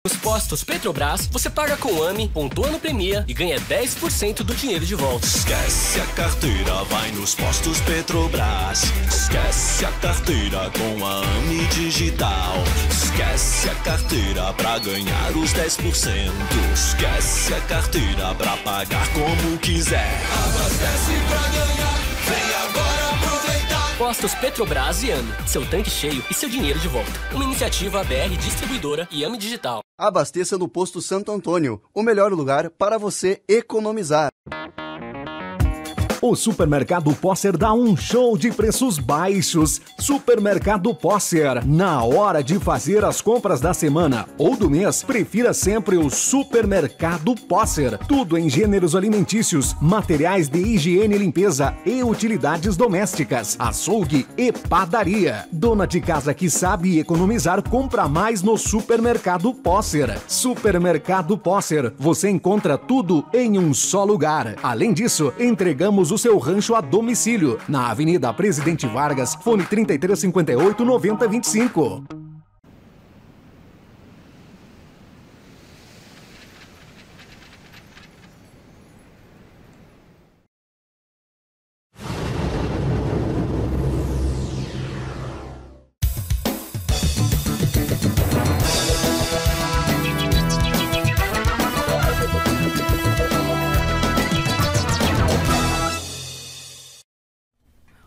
Nos postos Petrobras, você paga com o AMI, pontua no Premia e ganha 10% do dinheiro de volta. Esquece a carteira, vai nos postos Petrobras. Esquece a carteira com a AMI Digital. Esquece a carteira pra ganhar os 10%. Esquece a carteira pra pagar como quiser. Abastece pra ganhar, vem agora aproveitar. Postos Petrobras e AMI, seu tanque cheio e seu dinheiro de volta. Uma iniciativa BR Distribuidora e AMI Digital. Abasteça no Posto Santo Antônio, o melhor lugar para você economizar. O Supermercado Posser dá um show de preços baixos. Supermercado Posser. Na hora de fazer as compras da semana ou do mês, prefira sempre o Supermercado Posser. Tudo em gêneros alimentícios, materiais de higiene e limpeza e utilidades domésticas, açougue e padaria. Dona de casa que sabe economizar, compra mais no Supermercado Posser. Supermercado Posser. Você encontra tudo em um só lugar. Além disso, entregamos o seu rancho a domicílio, na Avenida Presidente Vargas, fone 3358-9025.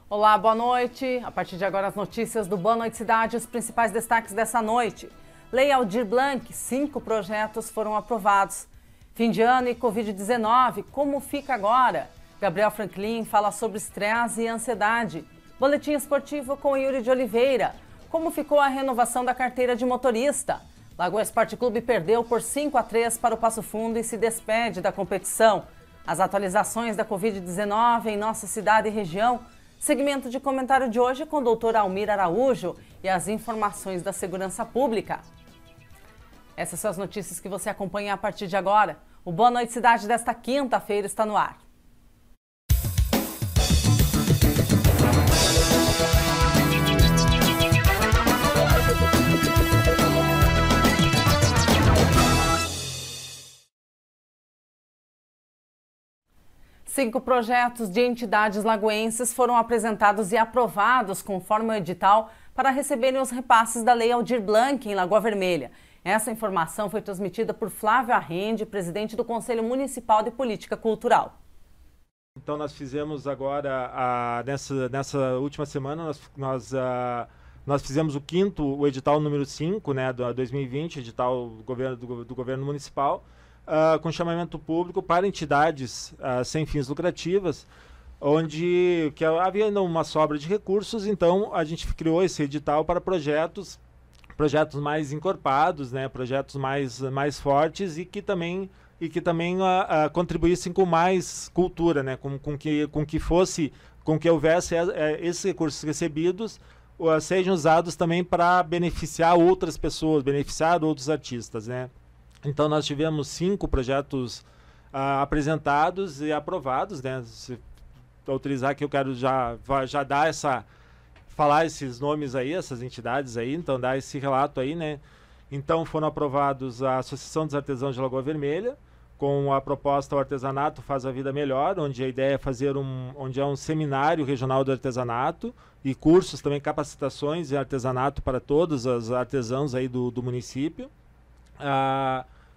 Olá, boa noite. A partir de agora as notícias do Boa Noite Cidade, os principais destaques dessa noite. Lei Aldir Blanc, 5 projetos foram aprovados. Fim de ano e Covid-19, como fica agora? Gabriel Franklin fala sobre estresse e ansiedade. Boletim esportivo com Yuri de Oliveira. Como ficou a renovação da carteira de motorista? Lagoa Esporte Clube perdeu por 5-3 para o Passo Fundo e se despede da competição. As atualizações da Covid-19 em nossa cidade e região. Segmento de comentário de hoje com o doutor Almir Araújo e as informações da segurança pública. Essas são as notícias que você acompanha a partir de agora. O Boa Noite Cidade desta quinta-feira está no ar. Cinco projetos de entidades lagoenses foram apresentados e aprovados conforme o edital para receberem os repasses da Lei Aldir Blanc em Lagoa Vermelha. Essa informação foi transmitida por Flávio Arrende, presidente do Conselho Municipal de Política Cultural. Então nós fizemos agora, nessa última semana, nós fizemos o edital número 5, né, do 2020, edital do governo municipal, com chamamento público para entidades sem fins lucrativas, onde havia ainda uma sobra de recursos. Então a gente criou esse edital para projetos mais encorpados, né, projetos mais fortes e que também contribuíssem com mais cultura, né, com que houvesse esses recursos recebidos sejam usados também para beneficiar outras pessoas, beneficiar outros artistas, né. Então nós tivemos 5 projetos apresentados e aprovados, né? Se autorizar que eu quero já dar falar esses nomes aí, essas entidades aí, então dar esse relato aí, né? Então foram aprovados a Associação dos Artesãos de Lagoa Vermelha, com a proposta O Artesanato Faz a Vida Melhor, onde a ideia é fazer onde é um seminário regional do artesanato e cursos também, capacitações em artesanato para todos os artesãos aí do município.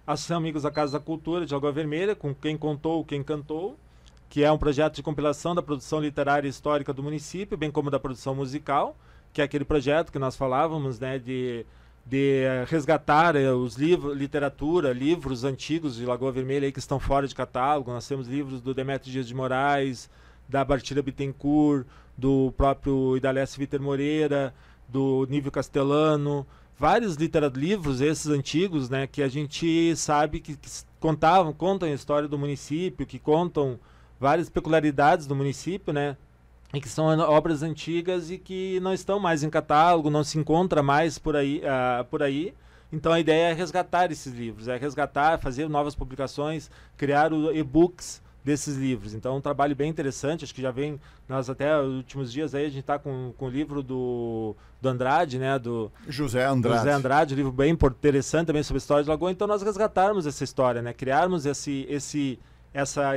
Associação Amigos da Casa da Cultura de Lagoa Vermelha, com Quem Contou, Quem Cantou, que é um projeto de compilação da produção literária e histórica do município, bem como da produção musical, que é aquele projeto que nós falávamos, né, de resgatar os livros, livros antigos de Lagoa Vermelha aí que estão fora de catálogo. Nós temos livros do Demétrio Dias de Moraes, da Bartira Bittencourt, do próprio Idalécio Vítor Moreira, do Nívio Castellano, vários livros esses antigos, né, que a gente sabe que contam a história do município, que contam várias peculiaridades do município, né, e que são obras antigas e que não estão mais em catálogo, não se encontra mais por aí. Então a ideia é resgatar esses livros, fazer novas publicações, criar e-books desses livros. Então, um trabalho bem interessante, acho que já vem, nós até nos últimos dias aí, a gente está com o livro do Andrade, né, do José Andrade, um livro bem interessante também sobre a história de Lagoa. Então, nós resgatarmos essa história, né, criarmos essa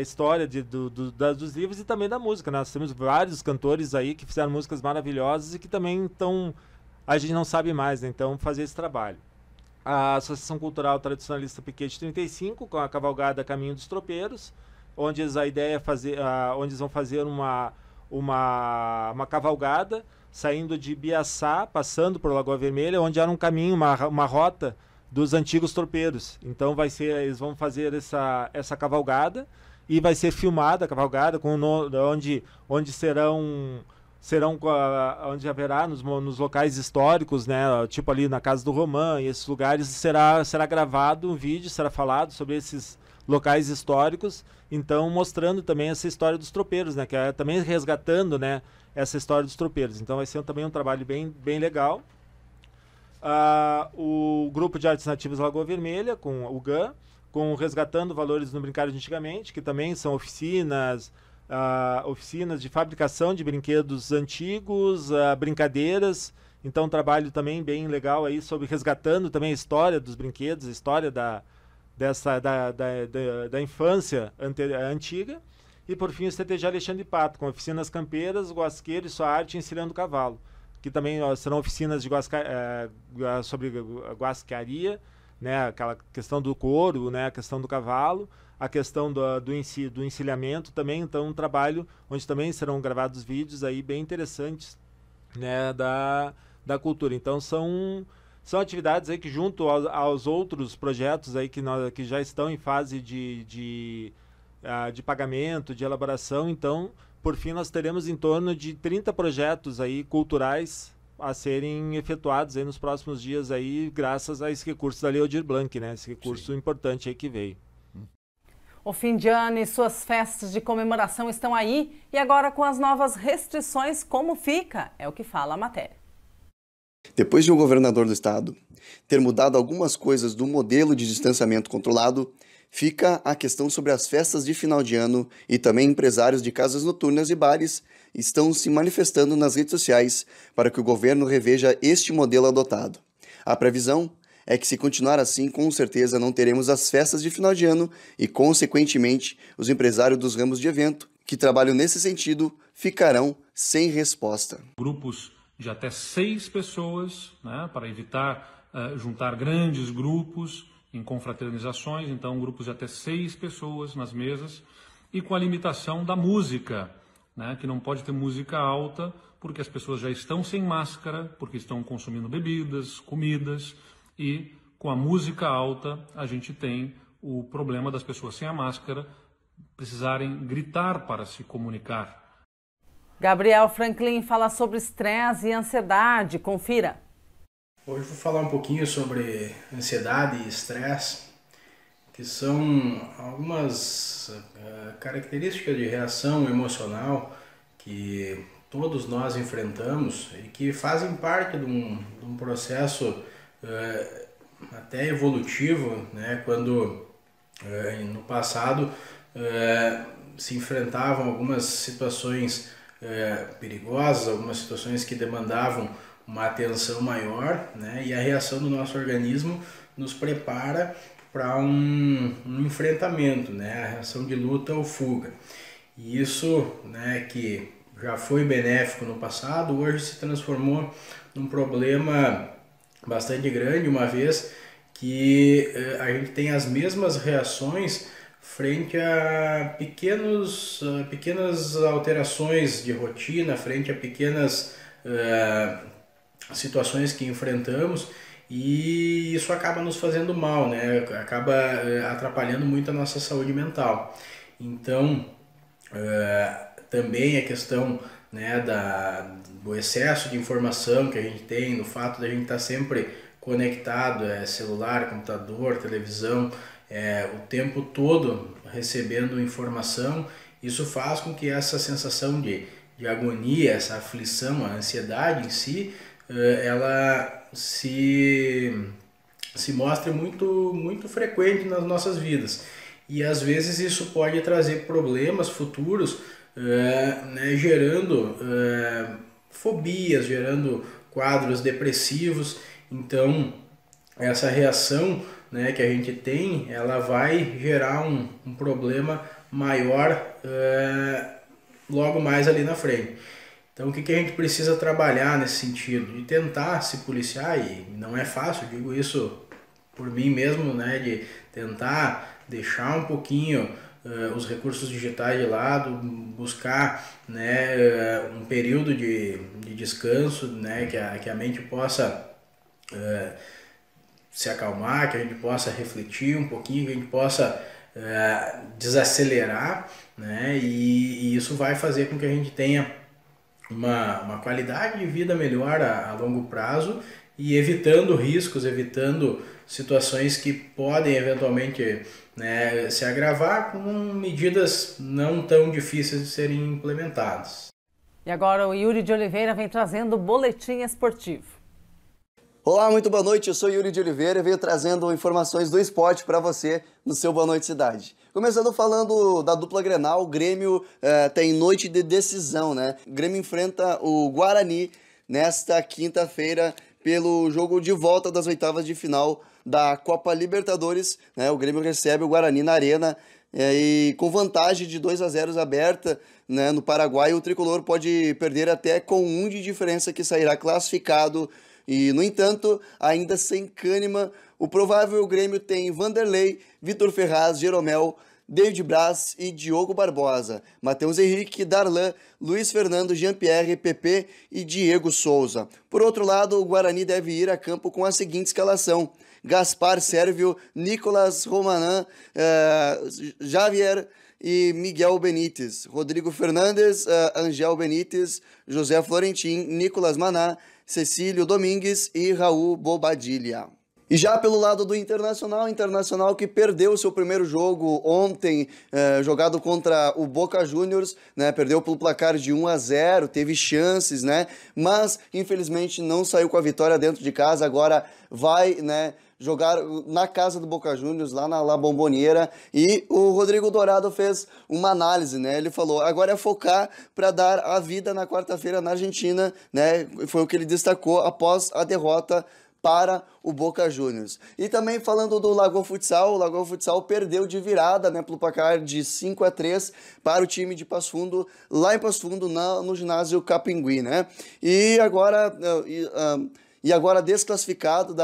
história dos livros e também da música. Nós temos vários cantores aí que fizeram músicas maravilhosas e que também estão, a gente não sabe mais, né, então fazer esse trabalho. A Associação Cultural Tradicionalista Piquete 35, com a cavalgada Caminho dos Tropeiros, onde a ideia é fazer, onde eles vão fazer uma cavalgada saindo de Biaçá, passando por Lagoa Vermelha, onde era um caminho, uma rota dos antigos tropeiros. Então eles vão fazer essa cavalgada e vai ser filmada a cavalgada onde haverá nos locais históricos, né, tipo ali na Casa do Romã, e esses lugares será gravado um vídeo, será falado sobre esses locais históricos, então mostrando também essa história dos tropeiros, né, que é também resgatando, né, essa história dos tropeiros. Então vai ser também um trabalho bem legal. O Grupo de Artes Nativas Lagoa Vermelha, com o GAN, com Resgatando Valores no Brincar de Antigamente, que também são oficinas de fabricação de brinquedos antigos, brincadeiras. Então, um trabalho também bem legal aí sobre resgatando também a história dos brinquedos, a história da infância antiga. E, por fim, o CTG Alexandre Pato, com oficinas campeiras, guasqueiro e sua arte ensinando cavalo, que também serão oficinas de sobre guascaria, né, aquela questão do couro, né, a questão do cavalo, a questão do encilhamento também. Então, um trabalho onde também serão gravados vídeos aí bem interessantes, né, da cultura. Então, são atividades aí que, junto aos outros projetos aí que já estão em fase de pagamento, de elaboração, então, por fim, nós teremos em torno de 30 projetos aí culturais a serem efetuados aí nos próximos dias aí, graças a esse recurso da Lei Aldir Blanc, né, esse recurso importante aí que veio. O fim de ano e suas festas de comemoração estão aí, e agora com as novas restrições, como fica? É o que fala a matéria. Depois de o governador do estado ter mudado algumas coisas do modelo de distanciamento controlado, fica a questão sobre as festas de final de ano, e também empresários de casas noturnas e bares estão se manifestando nas redes sociais para que o governo reveja este modelo adotado. A previsão é que, se continuar assim, com certeza não teremos as festas de final de ano e, consequentemente, os empresários dos ramos de evento que trabalham nesse sentido ficarão sem resposta. Grupos de até 6 pessoas, né, para evitar juntar grandes grupos em confraternizações, então grupos de até 6 pessoas nas mesas, e com a limitação da música, né, que não pode ter música alta, porque as pessoas já estão sem máscara, porque estão consumindo bebidas, comidas, e com a música alta a gente tem o problema das pessoas sem a máscara precisarem gritar para se comunicar. Gabriel Franklin fala sobre estresse e ansiedade. Confira. Hoje vou falar um pouquinho sobre ansiedade e estresse, que são algumas características de reação emocional que todos nós enfrentamos e que fazem parte de um processo até evolutivo, né? Quando no passado se enfrentavam algumas situações perigosas, algumas situações que demandavam uma atenção maior, né? E a reação do nosso organismo nos prepara para um enfrentamento, né? A reação de luta ou fuga. E isso, né, que já foi benéfico no passado, hoje se transformou num problema bastante grande, uma vez que a gente tem as mesmas reações frente a pequenas alterações de rotina, frente a pequenas situações que enfrentamos, e isso acaba nos fazendo mal, né? Acaba atrapalhando muito a nossa saúde mental. Então, também a questão, né, do excesso de informação que a gente tem, do fato de a gente estar sempre conectado, celular, computador, televisão, o tempo todo recebendo informação, isso faz com que essa sensação de agonia, essa aflição, a ansiedade em si, ela se mostre muito frequente nas nossas vidas. e às vezes isso pode trazer problemas futuros, né, gerando fobias, gerando quadros depressivos. Então essa reação, né, que a gente tem, ela vai gerar um problema maior logo mais ali na frente. Então o que a gente precisa trabalhar nesse sentido? De tentar se policiar, e não é fácil, digo isso por mim mesmo, né, de tentar deixar um pouquinho os recursos digitais de lado, buscar, né, um período de descanso, né, que a mente possa se acalmar, que a gente possa refletir um pouquinho, que a gente possa desacelerar, né, e isso vai fazer com que a gente tenha uma qualidade de vida melhor a longo prazo, e evitando riscos, evitando situações que podem eventualmente, né, se agravar com medidas não tão difíceis de serem implementadas. E agora o Yuri de Oliveira vem trazendo o Boletim Esportivo. Olá, muito boa noite, eu sou Yuri de Oliveira e venho trazendo informações do esporte para você no seu Boa Noite Cidade. Começando falando da dupla Grenal, o Grêmio tem noite de decisão, né? O Grêmio enfrenta o Guarani nesta quinta-feira pelo jogo de volta das oitavas de final da Copa Libertadores, né? O Grêmio recebe o Guarani na Arena e com vantagem de 2-0 aberta, né, no Paraguai, o tricolor pode perder até com 1 de diferença, que sairá classificado. E, no entanto, ainda sem Kahneman, o provável Grêmio tem Vanderlei, Vitor Ferraz, Jeromel, David Braz e Diogo Barbosa, Matheus Henrique, Darlan, Luiz Fernando, Jean-Pierre, Pepe e Diego Souza. Por outro lado, o Guarani deve ir a campo com a seguinte escalação: Gaspar Sérvio, Nicolas Romanan, Javier e Miguel Benítez, Rodrigo Fernandes, Angel Benítez, José Florentin, Nicolas Maná, Cecílio Domingues e Raul Bobadilha. E já pelo lado do Internacional que perdeu o seu primeiro jogo ontem, jogado contra o Boca Juniors, né, perdeu pelo placar de 1-0, teve chances, né, mas infelizmente não saiu com a vitória dentro de casa. Agora vai, né, jogar na casa do Boca Juniors, lá na La Bombonera, e o Rodrigo Dourado fez uma análise, né? Ele falou, agora é focar para dar a vida na quarta-feira na Argentina, né? Foi o que ele destacou após a derrota para o Boca Juniors. E também falando do Lagoa Futsal, o Lagoa Futsal perdeu de virada, né, pelo placar de 5-3 para o time de Passo Fundo, lá em Passo Fundo, no ginásio Capingui, né? E agora desclassificado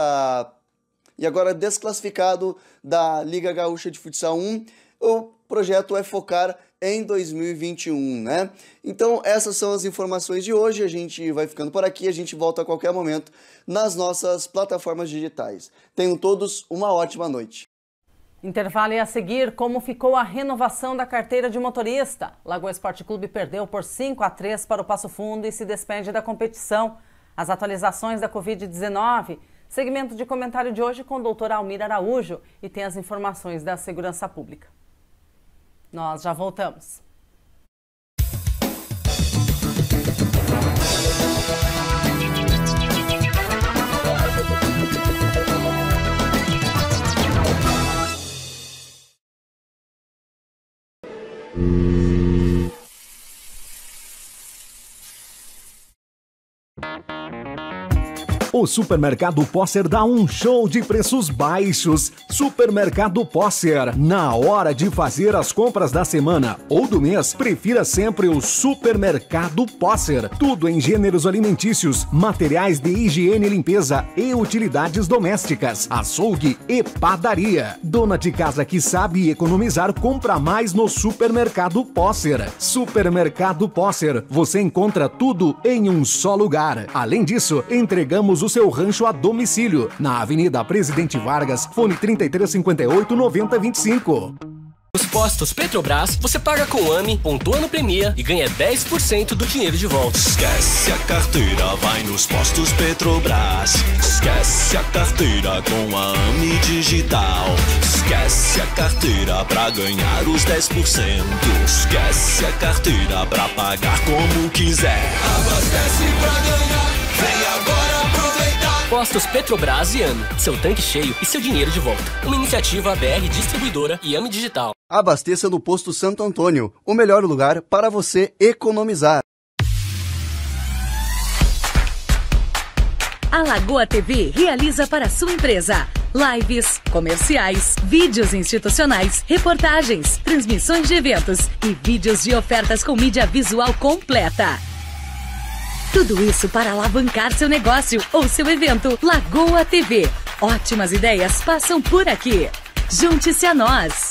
da Liga Gaúcha de Futsal 1, o projeto é focar em 2021, né? Então essas são as informações de hoje, a gente vai ficando por aqui, a gente volta a qualquer momento nas nossas plataformas digitais. Tenham todos uma ótima noite. Intervalo e a seguir, como ficou a renovação da carteira de motorista? Lagoa Esporte Clube perdeu por 5-3 para o Passo Fundo e se despede da competição. As atualizações da Covid-19... Segmento de comentário de hoje com o doutor Almir Araújo e tem as informações da Segurança Pública. Nós já voltamos. O Supermercado Posser dá um show de preços baixos. Supermercado Posser. Na hora de fazer as compras da semana ou do mês, prefira sempre o Supermercado Posser. Tudo em gêneros alimentícios, materiais de higiene e limpeza e utilidades domésticas, açougue e padaria. Dona de casa que sabe economizar, compra mais no Supermercado Posser. Supermercado Posser. Você encontra tudo em um só lugar. Além disso, entregamos o seu rancho a domicílio, na Avenida Presidente Vargas, fone 3358-9025. Nos postos Petrobras, você paga com o AMI, pontua no Premia e ganha 10% do dinheiro de volta. Esquece a carteira, vai nos postos Petrobras. Esquece a carteira com a AMI Digital. Esquece a carteira pra ganhar os 10%. Esquece a carteira pra pagar como quiser. Abastece pra ganhar, vem agora aproveitar. Postos Petrobras e AME. Seu tanque cheio e seu dinheiro de volta. Uma iniciativa BR Distribuidora e AME Digital. Abasteça no Posto Santo Antônio, o melhor lugar para você economizar. A Lagoa TV realiza para sua empresa lives, comerciais, vídeos institucionais, reportagens, transmissões de eventos e vídeos de ofertas com mídia visual completa. Tudo isso para alavancar seu negócio ou seu evento. Lagoa TV. Ótimas ideias passam por aqui. Junte-se a nós.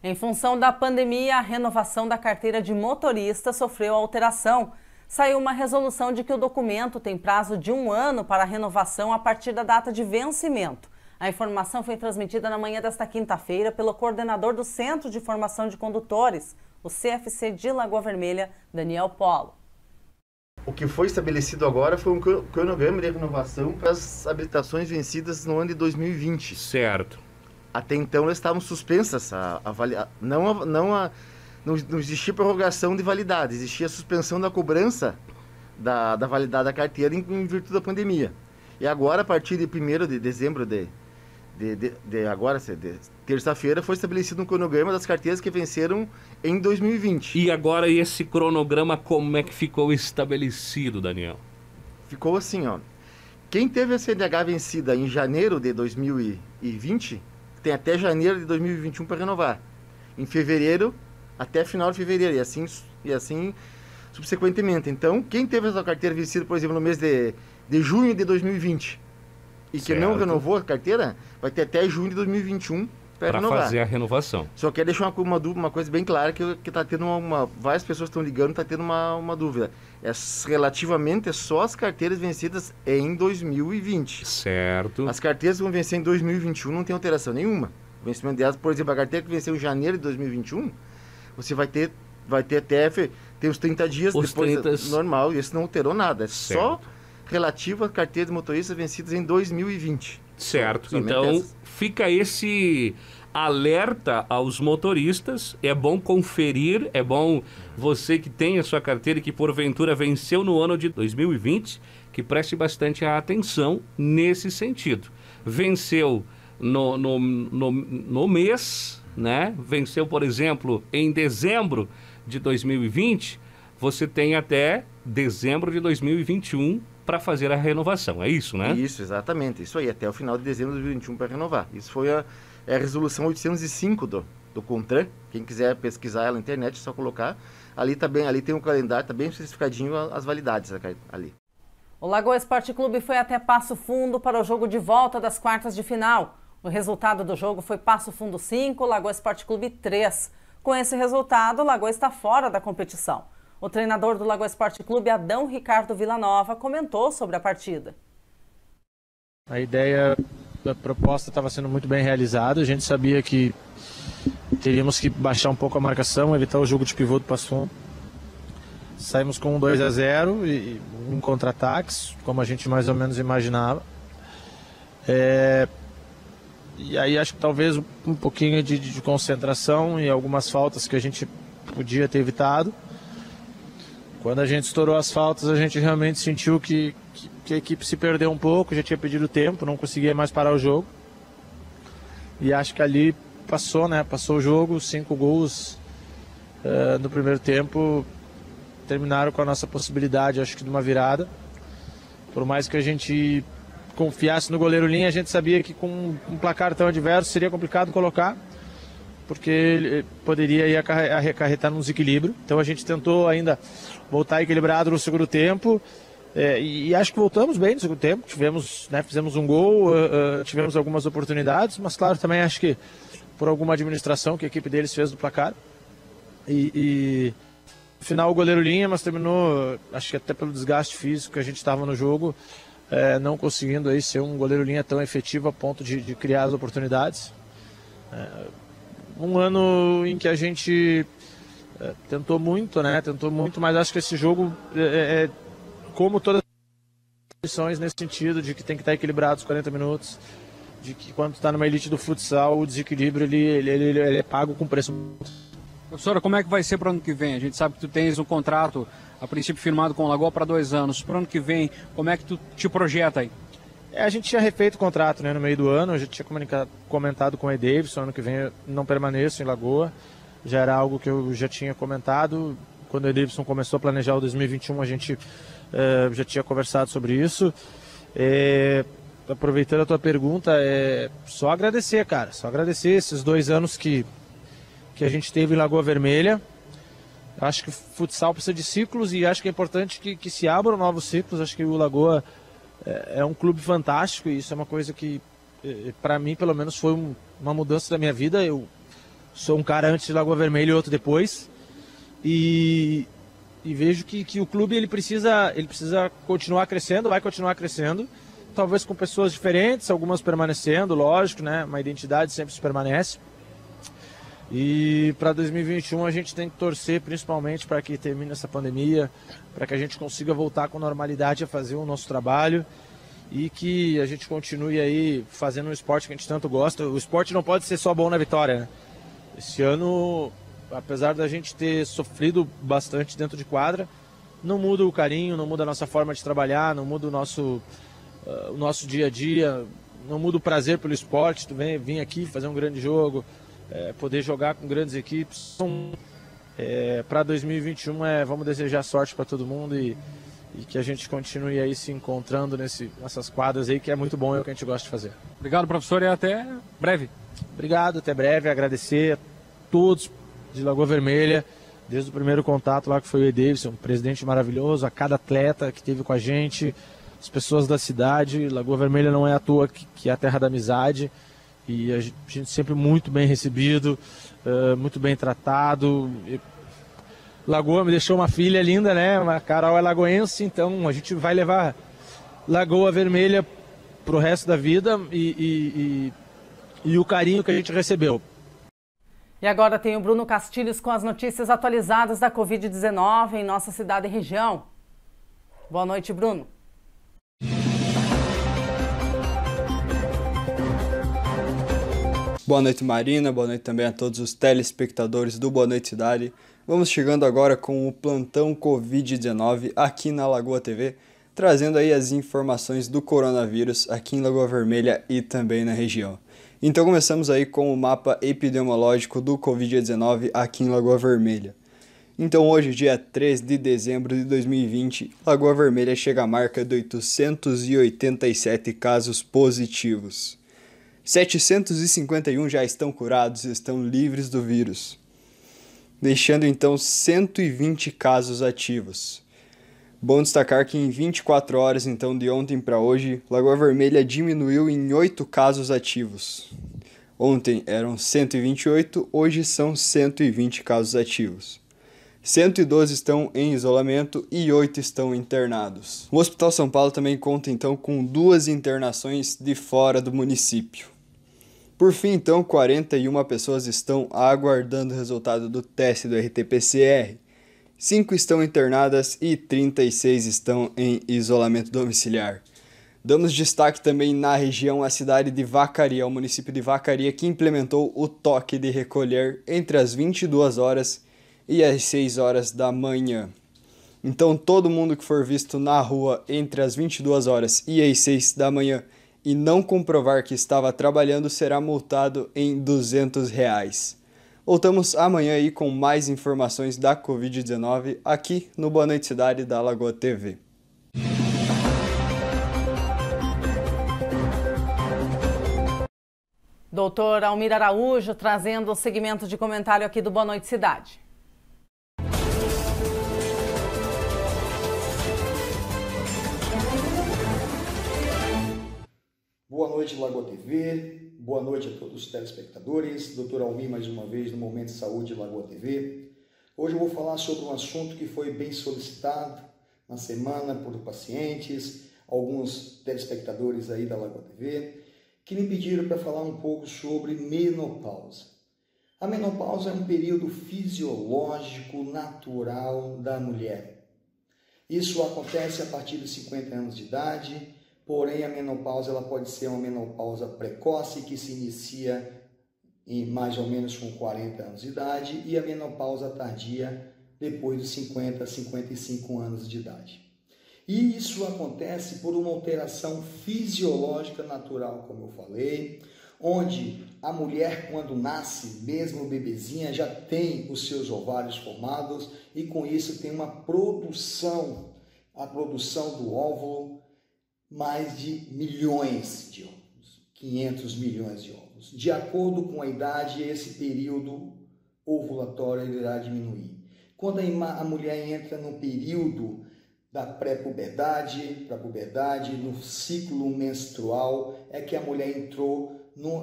Em função da pandemia, a renovação da carteira de motorista sofreu alteração. Saiu uma resolução de que o documento tem prazo de 1 ano para renovação a partir da data de vencimento. A informação foi transmitida na manhã desta quinta-feira pelo coordenador do Centro de Formação de Condutores, o CFC de Lagoa Vermelha, Daniel Polo. O que foi estabelecido agora foi um cronograma de renovação para as habilitações vencidas no ano de 2020. Certo. Até então elas estavam suspensas, não existia prorrogação de validade, existia suspensão da cobrança da validade da carteira em virtude da pandemia. E agora, a partir de 1º de dezembro de terça-feira, foi estabelecido um cronograma das carteiras que venceram em 2020. E agora esse cronograma como é que ficou estabelecido, Daniel? Ficou assim, ó. Quem teve a CNH vencida em janeiro de 2020... tem até janeiro de 2021 para renovar. Em fevereiro, até final de fevereiro, e assim subsequentemente. Então, quem teve a sua carteira vencida, por exemplo, no mês de junho de 2020 e que não renovou a carteira, vai ter até junho de 2021 para renovar. Fazer a renovação. Só quero deixar uma coisa bem clara, que está tendo várias pessoas estão ligando, está tendo uma dúvida. Relativamente só as carteiras vencidas em 2020. Certo. As carteiras que vão vencer em 2021 não tem alteração nenhuma. O vencimento delas, por exemplo, a carteira que venceu em janeiro de 2021, você vai ter até tem os 30 dias depois normal, e esse não alterou nada. É certo. Só relativo a carteiras de motoristas vencidas em 2020. Certo. Então, fica esse alerta aos motoristas. É bom conferir, é bom você que tem a sua carteira e que porventura venceu no ano de 2020, que preste bastante atenção nesse sentido. Venceu no mês, né? Venceu, por exemplo, em dezembro de 2020, você tem até dezembro de 2021 para fazer a renovação, é isso, né? Isso, exatamente, isso aí, até o final de dezembro de 2021 para renovar. Isso foi a resolução 805 do CONTRAN. Quem quiser pesquisar ela na internet, é só colocar. Ali tem um calendário, está bem especificadinho as validades ali. O Lagoa Esporte Clube foi até Passo Fundo para o jogo de volta das quartas de final. O resultado do jogo foi Passo Fundo 5, Lagoa Esporte Clube 3. Com esse resultado, o Lagoa está fora da competição. O treinador do Lagoa Esporte Clube, Adão Ricardo Villanova, comentou sobre a partida. A ideia da proposta estava sendo muito bem realizada. A gente sabia que teríamos que baixar um pouco a marcação, evitar o jogo de pivô do Passo Fundo. Saímos com um 2-0 e um contra-ataques, como a gente mais ou menos imaginava. E aí acho que talvez um pouquinho de concentração e algumas faltas que a gente podia ter evitado. Quando a gente estourou as faltas, a gente realmente sentiu que a equipe se perdeu um pouco, já tinha pedido tempo, não conseguia mais parar o jogo. E acho que ali passou, né? Passou o jogo, 5 gols no primeiro tempo, terminaram com a nossa possibilidade, acho que de uma virada. Por mais que a gente confiasse no goleiro Linha, a gente sabia que com um placar tão adverso seria complicado colocar, porque ele poderia acarretar num desequilíbrio. Então a gente tentou ainda voltar equilibrado no segundo tempo, e acho que voltamos bem no segundo tempo. Fizemos um gol, tivemos algumas oportunidades, mas claro, também acho que por alguma administração que a equipe deles fez do placar. E no final o goleiro Linha, mas terminou, acho que até pelo desgaste físico que a gente estava no jogo, não conseguindo aí ser um goleiro Linha tão efetivo a ponto de criar as oportunidades. Um ano em que a gente tentou muito, mas acho que esse jogo como todas as posições nesse sentido, de que tem que estar equilibrado os 40 minutos, de que quando está numa elite do futsal, o desequilíbrio ele é pago com preço. Professora, como é que vai ser para o ano que vem? A gente sabe que tu tens um contrato, a princípio firmado com o Lagoa para 2 anos. Para o ano que vem, como é que tu te projeta aí? A gente tinha refeito o contrato, no meio do ano, a gente tinha comentado com o Davidson, ano que vem eu não permaneço em Lagoa, já era algo que eu já tinha comentado. Quando o Davidson começou a planejar o 2021, a gente já tinha conversado sobre isso. Aproveitando a tua pergunta, só agradecer, cara, só agradecer esses 2 anos que a gente teve em Lagoa Vermelha. Acho que o futsal precisa de ciclos e acho que é importante que se abram novos ciclos. Acho que o Lagoa é um clube fantástico e isso é uma coisa que, para mim, pelo menos, foi uma mudança da minha vida. Eu sou um cara antes de Lagoa Vermelha e outro depois. E vejo que o clube ele precisa continuar crescendo, vai continuar crescendo. Talvez com pessoas diferentes, algumas permanecendo, lógico, uma identidade sempre se permanece. E para 2021 a gente tem que torcer principalmente para que termine essa pandemia, para que a gente consiga voltar com normalidade a fazer o nosso trabalho e que a gente continue aí fazendo um esporte que a gente tanto gosta. O esporte não pode ser só bom na vitória, né? Esse ano, apesar da gente ter sofrido bastante dentro de quadra, não muda o carinho, não muda a nossa forma de trabalhar, não muda o nosso dia a dia, não muda o prazer pelo esporte. Tu vem aqui fazer um grande jogo, poder jogar com grandes equipes. Para 2021 vamos desejar sorte para todo mundo e que a gente continue aí se encontrando nessas quadras aí, que é muito bom, é o que a gente gosta de fazer. Obrigado, professor, e até breve. Obrigado, até breve. Agradecer a todos de Lagoa Vermelha, desde o primeiro contato lá que foi o Davidson, um presidente maravilhoso, a cada atleta que esteve com a gente, as pessoas da cidade. Lagoa Vermelha não é à toa que é a terra da amizade. E a gente sempre muito bem recebido, muito bem tratado. Lagoa me deixou uma filha linda, A Carol é lagoense, então a gente vai levar Lagoa Vermelha pro resto da vida e o carinho que a gente recebeu. E agora tem o Bruno Castilhos com as notícias atualizadas da Covid-19 em nossa cidade e região. Boa noite, Bruno. Boa noite, Marina. Boa noite também a todos os telespectadores do Boa Noite Cidade. Vamos chegando agora com o plantão Covid-19 aqui na Lagoa TV, trazendo aí as informações do coronavírus aqui em Lagoa Vermelha e também na região. Então começamos aí com o mapa epidemiológico do Covid-19 aqui em Lagoa Vermelha. Então hoje, dia 3 de dezembro de 2020, Lagoa Vermelha chega à marca de 887 casos positivos. 751 já estão curados e estão livres do vírus, deixando então 120 casos ativos. Bom destacar que em 24 horas, então de ontem para hoje, Lagoa Vermelha diminuiu em 8 casos ativos. Ontem eram 128, hoje são 120 casos ativos. 112 estão em isolamento e 8 estão internados. O Hospital São Paulo também conta então com 2 internações de fora do município. Por fim, então, 41 pessoas estão aguardando o resultado do teste do RT-PCR. 5 estão internadas e 36 estão em isolamento domiciliar. Damos destaque também na região a cidade de Vacaria, o município de Vacaria, que implementou o toque de recolher entre as 22 horas e as 6 horas da manhã. Então, todo mundo que for visto na rua entre as 22 horas e as 6 da manhã e não comprovar que estava trabalhando será multado em R$200. Voltamos amanhã aí com mais informações da Covid-19 aqui no Boa Noite Cidade da Lagoa TV. Doutor Almir Araújo trazendo o segmento de comentário aqui do Boa Noite Cidade. Boa noite, Lagoa TV. Boa noite a todos os telespectadores. Dr. Almir, mais uma vez, no Momento de Saúde Lagoa TV. Hoje eu vou falar sobre um assunto que foi bem solicitado na semana por pacientes, alguns telespectadores aí da Lagoa TV, que me pediram para falar um pouco sobre menopausa. A menopausa é um período fisiológico natural da mulher. Isso acontece a partir dos 50 anos de idade, porém a menopausa ela pode ser uma menopausa precoce que se inicia em mais ou menos com 40 anos de idade e a menopausa tardia depois dos 50 a 55 anos de idade. E isso acontece por uma alteração fisiológica natural, como eu falei, onde a mulher, quando nasce, mesmo bebezinha, já tem os seus ovários formados e com isso tem uma produção, a produção do óvulo, mais de milhões de óvulos, 500 milhões de óvulos. De acordo com a idade, esse período ovulatório irá diminuir. Quando a mulher entra no período da pré-puberdade para a puberdade, no ciclo menstrual, é que a mulher entrou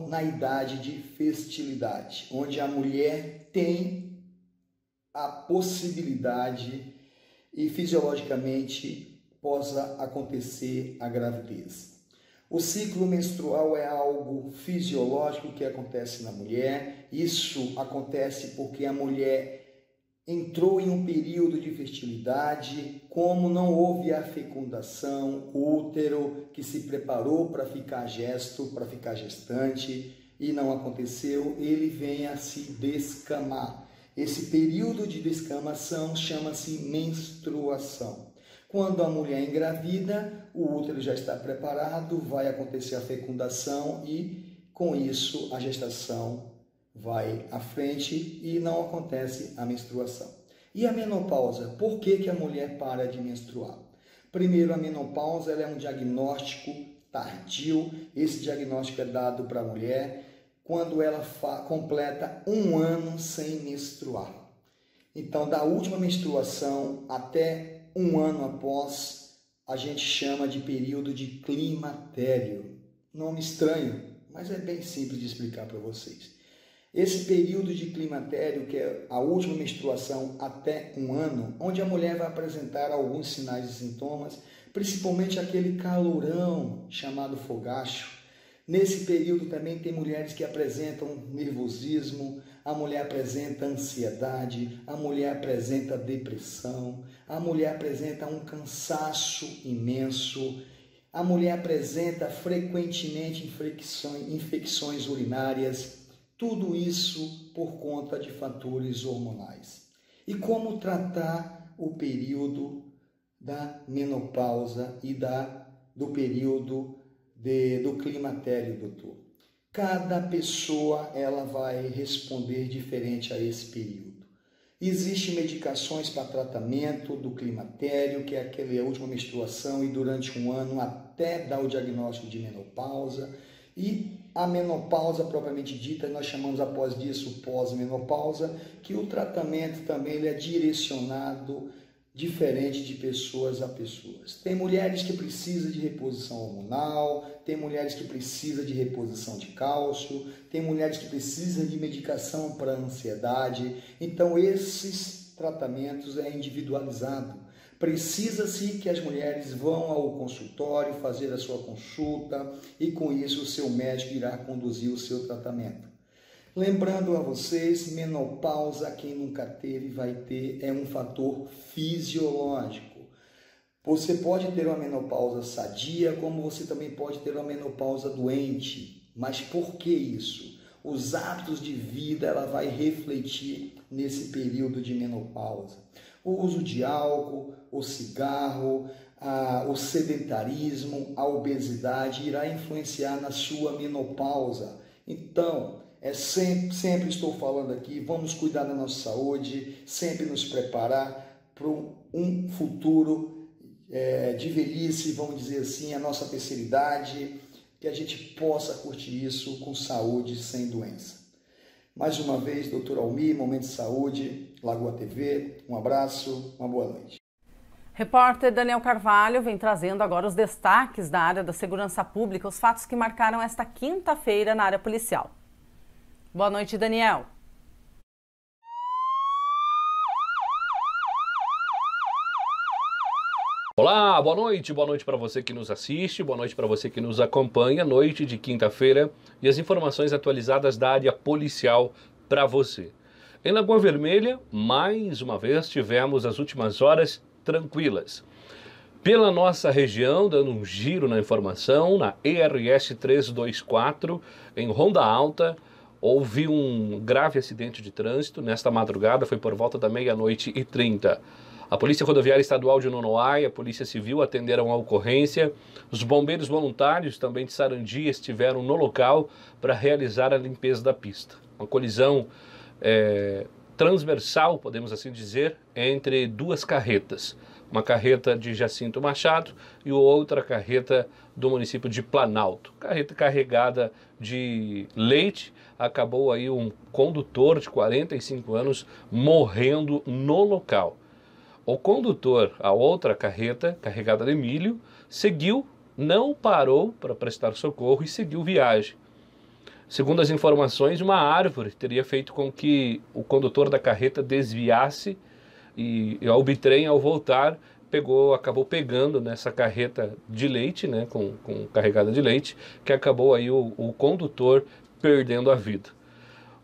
na idade de fertilidade, onde a mulher tem a possibilidade e fisiologicamente possa acontecer a gravidez. O ciclo menstrual é algo fisiológico que acontece na mulher. Isso acontece porque a mulher entrou em um período de fertilidade, como não houve a fecundação, o útero que se preparou para ficar gesto, para ficar gestante, e não aconteceu, ele vem a se descamar. Esse período de descamação chama-se menstruação. Quando a mulher engravida, o útero já está preparado, vai acontecer a fecundação e, com isso, a gestação vai à frente e não acontece a menstruação. E a menopausa? Por que a mulher para de menstruar? Primeiro, a menopausa ela é um diagnóstico tardio. Esse diagnóstico é dado para a mulher quando ela completa 1 ano sem menstruar. Então, da última menstruação até 1 ano após, a gente chama de período de climatério. Nome estranho, mas é bem simples de explicar para vocês. Esse período de climatério, que é a última menstruação até 1 ano, onde a mulher vai apresentar alguns sinais e sintomas, principalmente aquele calorão chamado fogacho. Nesse período também tem mulheres que apresentam nervosismo, a mulher apresenta ansiedade, a mulher apresenta depressão, a mulher apresenta um cansaço imenso, a mulher apresenta frequentemente infecções urinárias. Tudo isso por conta de fatores hormonais. E como tratar o período da menopausa e do período do climatério, doutor? Cada pessoa ela vai responder diferente a esse período. Existem medicações para tratamento do climatério, que é aquela última menstruação e durante 1 ano até dar o diagnóstico de menopausa. E a menopausa propriamente dita, nós chamamos após disso pós-menopausa, que o tratamento também ele é direcionado diferente de pessoas a pessoas. Tem mulheres que precisam de reposição hormonal, tem mulheres que precisam de reposição de cálcio, tem mulheres que precisam de medicação para ansiedade. Então esses tratamentos é individualizado. Precisa-se que as mulheres vão ao consultório fazer a sua consulta e com isso o seu médico irá conduzir o seu tratamento. Lembrando a vocês, menopausa, quem nunca teve vai ter, é um fator fisiológico. Você pode ter uma menopausa sadia, como você também pode ter uma menopausa doente. Mas por que isso? Os hábitos de vida ela vai refletir nesse período de menopausa. O uso de álcool, o cigarro, o sedentarismo, a obesidade irá influenciar na sua menopausa. Então, sempre estou falando aqui, vamos cuidar da nossa saúde, sempre nos preparar para um futuro de velhice, vamos dizer assim, a nossa terceira idade, que a gente possa curtir isso com saúde, sem doença. Mais uma vez, Dr. Almir, Momento de Saúde, Lagoa TV, um abraço, uma boa noite. Repórter Daniel Carvalho vem trazendo agora os destaques da área da segurança pública, os fatos que marcaram esta quinta-feira na área policial. Boa noite, Daniel. Olá, boa noite para você que nos assiste, boa noite para você que nos acompanha, noite de quinta-feira e as informações atualizadas da área policial para você. Em Lagoa Vermelha, mais uma vez tivemos as últimas horas tranquilas. Pela nossa região, dando um giro na informação, na ERS 324, em Ronda Alta, houve um grave acidente de trânsito. Nesta madrugada, foi por volta da 00h30. A Polícia Rodoviária Estadual de Nonoai e a Polícia Civil atenderam a ocorrência. Os bombeiros voluntários também de Sarandi estiveram no local para realizar a limpeza da pista. Uma colisão transversal, podemos assim dizer, entre duas carretas. Uma carreta de Jacinto Machado e outra carreta do município de Planalto. Carreta carregada de leite, acabou aí um condutor de 45 anos morrendo no local. O condutor, a outra carreta, carregada de milho, seguiu, não parou para prestar socorro e seguiu viagem. Segundo as informações, uma árvore teria feito com que o condutor da carreta desviasse e o bitrem, ao voltar, acabou pegando nessa carreta de leite, né, com carregada de leite, que acabou aí o condutor perdendo a vida.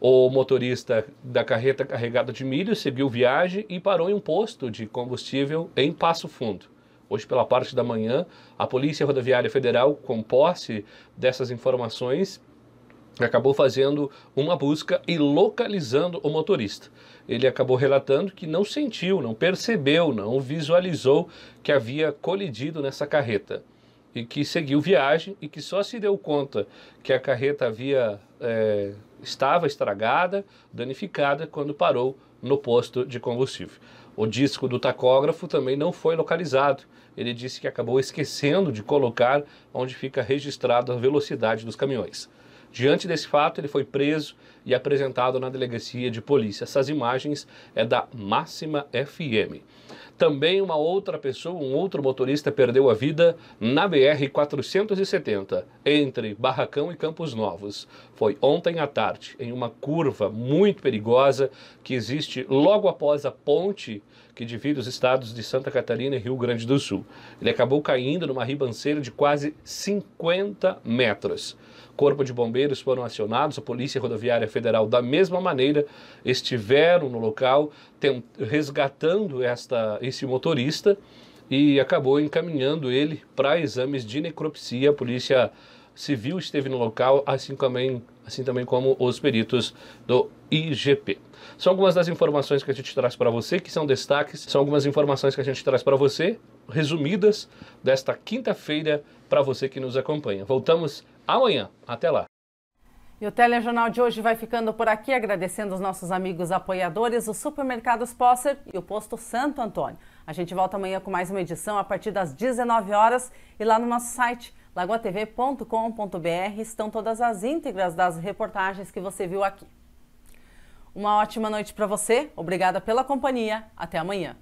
O motorista da carreta carregada de milho seguiu viagem e parou em um posto de combustível em Passo Fundo. Hoje, pela parte da manhã, a Polícia Rodoviária Federal, com posse dessas informações, acabou fazendo uma busca e localizando o motorista. Ele acabou relatando que não sentiu, não percebeu, não visualizou que havia colidido nessa carreta e que seguiu viagem e que só se deu conta que a carreta estava estragada, danificada, quando parou no posto de combustível. O disco do tacógrafo também não foi localizado. Ele disse que acabou esquecendo de colocar onde fica registrada a velocidade dos caminhões. Diante desse fato, ele foi preso e apresentado na delegacia de polícia. Essas imagens é da Máxima FM. Também uma outra pessoa, um outro motorista perdeu a vida na BR-470, entre Barracão e Campos Novos. Foi ontem à tarde, em uma curva muito perigosa que existe logo após a ponte que divide os estados de Santa Catarina e Rio Grande do Sul. Ele acabou caindo numa ribanceira de quase 50 metros. Corpo de bombeiros foram acionados, a Polícia Rodoviária Federal, da mesma maneira, estiveram no local resgatando esse motorista e acabou encaminhando ele para exames de necropsia. A Polícia Civil esteve no local, assim também como os peritos do IGP. São algumas das informações que a gente traz para você, que são destaques, são algumas informações que a gente traz para você, resumidas, desta quinta-feira, para você que nos acompanha. Voltamos amanhã. Até lá. E o Telejornal de hoje vai ficando por aqui, agradecendo os nossos amigos apoiadores, os Supermercados Posser e o Posto Santo Antônio. A gente volta amanhã com mais uma edição a partir das 19 horas e lá no nosso site, lagoatv.com.br, estão todas as íntegras das reportagens que você viu aqui. Uma ótima noite para você, obrigada pela companhia, até amanhã.